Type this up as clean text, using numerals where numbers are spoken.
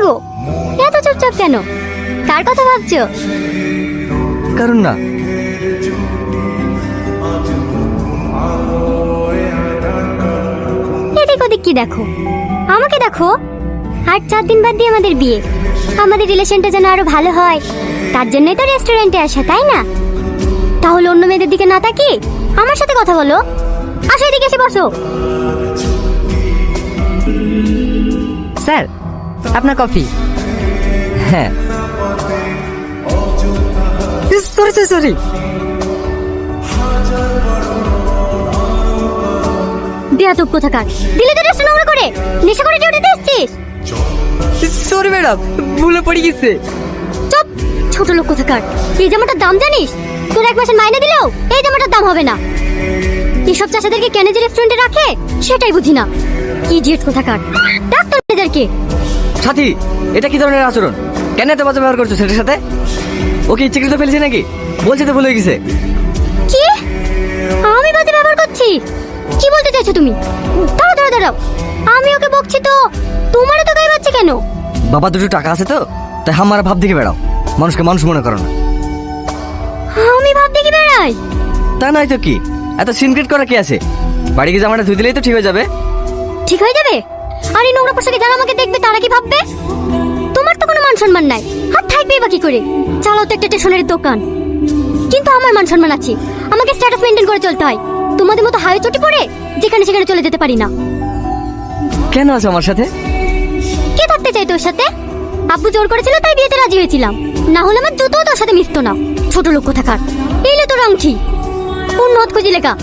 গো, এত চুপচাপ কেন? কার কথা ভাবছো? কারণ না। এদিক ওদিক কি দেখো? আমাকে দেখো। আর 4 দিন বাদ দিয়ে আমাদের বিয়ে। আমাদের রিলেশনটা যেন আরো ভালো হয়, তার জন্যই তো রেস্টুরেন্টে আসা, তাই না? তাহলে অন্য মেয়েদের দিকে না তাকিয়ে আমার সাথে কথা বলো। আসো, এদিকে এসে বসো। স্যার, আপনার কফি। হ্যাঁ। Sorry sir, sorry. বেয়াদব কোথাকার, দিলে তো রেস্ট নোংরা করে, নেশা করে ডিউটিতে এসেছিস। সরি ম্যাডাম, ভুলে পড়ে গেছে। চুপ, ছোট লোক কোথাকার। এই জামাটার দাম জানিস? তোর 1 মাসের মাইনে দিলেও এই জামাটার দাম হবে না। এসব চাষাদেরকে কেন যে রেস্টুরেন্টে রাখে সেটাই বুঝি না। ইডিয়েট কোথাকার। ডাক্তার ম্যানেজারকে। সাথী, এটা কি ধরনের আচরণ? কেন এত বাজে ব্যবহার করছো ছেলের সাথে? ওকে ইচ্ছে করে ফেলেছে নাকি? বলছে তো ভুলে গেছে। কি? আমি বাজে ব্যবহার করছি? কি বলতে চাইছো তুমি? দাঁড়াও দাঁড়াও দাঁড়াও, আমি ওকে বকছি তো তোমারও তো গায়ে বাজছে কেন? বাবা দুটো টাকা আছে তো, তাই হামারা ভাব দেখে বেড়াও। মানুষকে মানুষ মনে করো না। আমি ভাব দেখি বেড়াই? তা নয় তো কি, এত সিনক্রেট করা কি আছে? বাড়ি গিয়ে জামাটা ধুই দিলেই তো ঠিক হয়ে যাবে। ঠিক হয়ে যাবে? আর এই নোংরা পোশাকে যারা আমাকে দেখবে তারা কি ভাববে? তোমার তো কোনো মান সম্মান নাই, আর থাকবেই বা কি করে? চালাও তো একটা স্টেশনারি দোকান, কিন্তু আমার মান সম্মান আছে। আমাকে স্ট্যাটাস মেনটেন করে চলতে হয়। তোমাদের মতো হাওয়ে চটি পড়ে যেখানে সেখানে চলে যেতে পারি না। কেন আছো আমার সাথে? কে থাকতে চাই তোর সাথে? আব্বু জোর করেছিল তাই বিয়েতে রাজি হয়েছিলাম, না হলে আমার জুতো তোর সাথে মিশতো না। ছোট লোক কোথাকার। এই লে তোর আংটি, কোন নদ খুঁজি লেখা